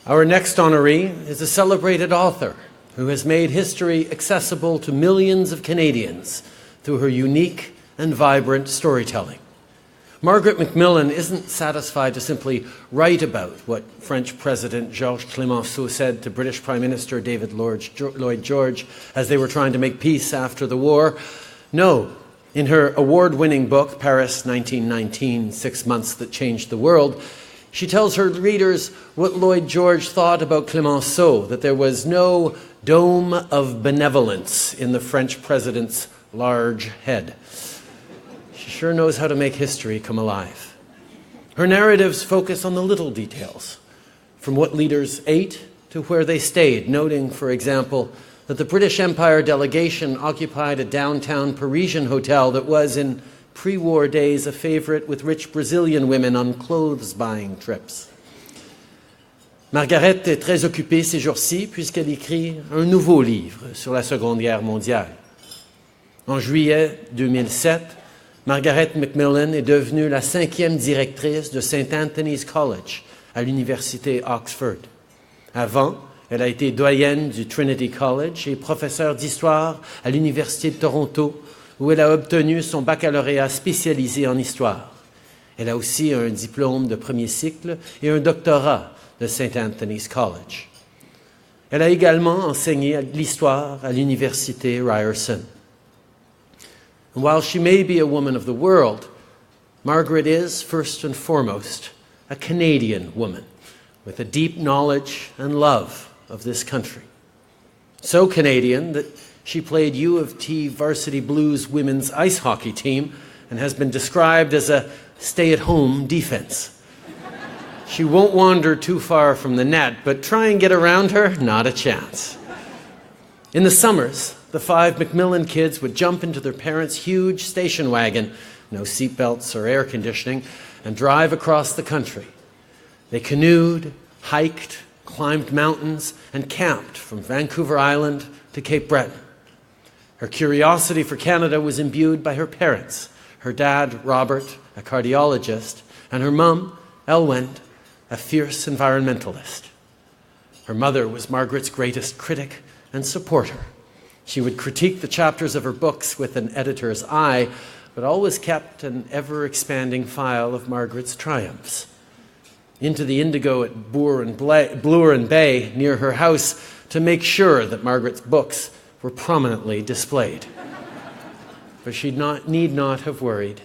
Our next honoree is a celebrated author who has made history accessible to millions of Canadians through her unique and vibrant storytelling. Margaret MacMillan isn't satisfied to simply write about what French President Georges Clemenceau said to British Prime Minister David Lloyd George as they were trying to make peace after the war. No, in her award-winning book, Paris 1919, 6 Months That Changed the World, she tells her readers what Lloyd George thought about Clemenceau, that there was no dome of benevolence in the French president's large head. She sure knows how to make history come alive. Her narratives focus on the little details, from what leaders ate to where they stayed, noting, for example, that the British Empire delegation occupied a downtown Parisian hotel that was, in pre-war days, a favorite with rich Brazilian women on clothes-buying trips. Margaret est très occupée ces jours-ci puisqu'elle écrit un nouveau livre sur la Seconde Guerre mondiale. En juillet 2007, Margaret MacMillan est devenue la 5e directrice de St. Antony's College à l'université Oxford. Avant, elle a été doyenne du Trinity College et professeure d'histoire à l'université de Toronto, où elle a obtenu son baccalauréat spécialisé en histoire. Elle a aussi un diplôme de premier cycle et un doctorat de St. Antony's College. Elle a également enseigné l'histoire à l'université Ryerson. And while she may be a woman of the world, Margaret is, first and foremost, a Canadian woman with a deep knowledge and love of this country. So Canadian that she played U of T Varsity Blues women's ice hockey team and has been described as a stay-at-home defense. She won't wander too far from the net, but try and get around her, not a chance. In the summers, the 5 MacMillan kids would jump into their parents' huge station wagon, no seatbelts or air conditioning, and drive across the country. They canoed, hiked, climbed mountains, and camped from Vancouver Island to Cape Breton. Her curiosity for Canada was imbued by her parents, her dad, Robert, a cardiologist, and her mum, Elwend, a fierce environmentalist. Her mother was Margaret's greatest critic and supporter. She would critique the chapters of her books with an editor's eye, but always kept an ever-expanding file of Margaret's triumphs. Into the indigo at Bloor and Bay near her house to make sure that Margaret's books were prominently displayed. But she need not have worried.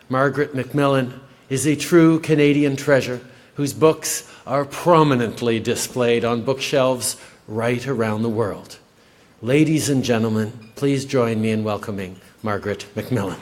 Margaret MacMillan is a true Canadian treasure whose books are prominently displayed on bookshelves right around the world. Ladies and gentlemen, please join me in welcoming Margaret MacMillan.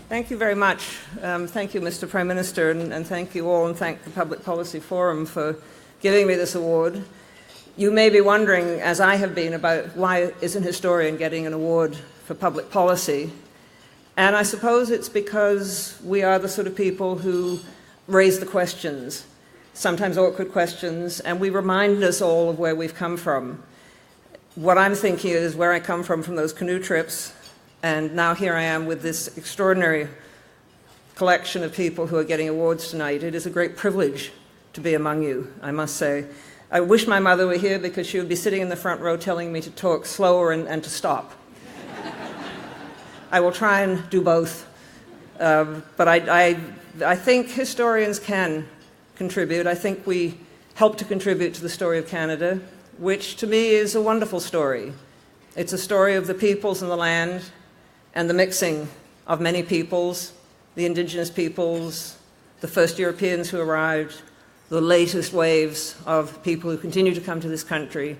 Thank you very much. Thank you, Mr. Prime Minister, and thank you all, and thank the Public Policy Forum for giving me this award. You may be wondering, as I have been, about why is an historian getting an award for public policy? And I suppose it's because we are the sort of people who raise the questions, sometimes awkward questions, and we remind us all of where we've come from. What I'm thinking is where I come from those canoe trips. And now here I am with this extraordinary collection of people who are getting awards tonight. It is a great privilege to be among you, I must say. I wish my mother were here because she would be sitting in the front row telling me to talk slower and to stop. I will try and do both. But I think historians can contribute. I think we help to contribute to the story of Canada, which to me is a wonderful story. It's a story of the peoples and the land, and the mixing of many peoples, the Indigenous peoples, the first Europeans who arrived, the latest waves of people who continue to come to this country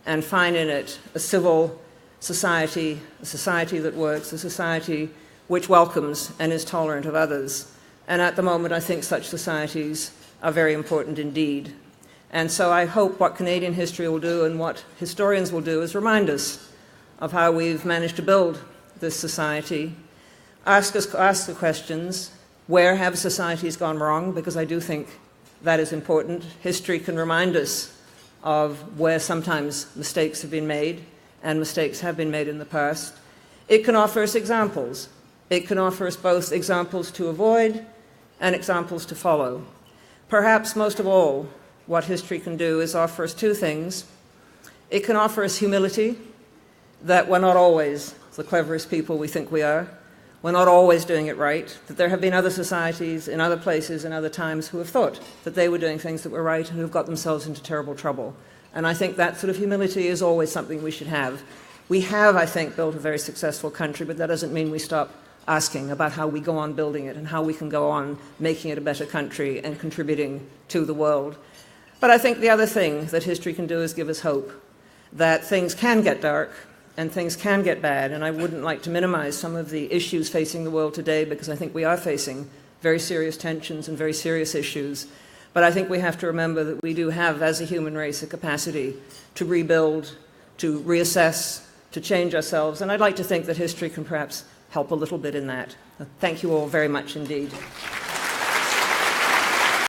and find in it a civil society, a society that works, a society which welcomes and is tolerant of others. And at the moment, I think such societies are very important indeed. And so I hope what Canadian history will do and what historians will do is remind us of how we've managed to build this society, ask the questions, where have societies gone wrong? Because I do think that is important. History can remind us of where sometimes mistakes have been made, and mistakes have been made in the past. It can offer us examples. It can offer us both examples to avoid and examples to follow. Perhaps most of all, what history can do is offer us two things. It can offer us humility, that we're not always the cleverest people we think we are. We're not always doing it right, that there have been other societies in other places in other times who have thought that they were doing things that were right and who've got themselves into terrible trouble. And I think that sort of humility is always something we should have. We have, I think, built a very successful country, but that doesn't mean we stop asking about how we go on building it and how we can go on making it a better country and contributing to the world. But I think the other thing that history can do is give us hope that things can get dark and things can get bad, and I wouldn't like to minimize some of the issues facing the world today, because I think we are facing very serious tensions and very serious issues. But I think we have to remember that we do have, as a human race, a capacity to rebuild, to reassess, to change ourselves, and I'd like to think that history can perhaps help a little bit in that. Thank you all very much indeed.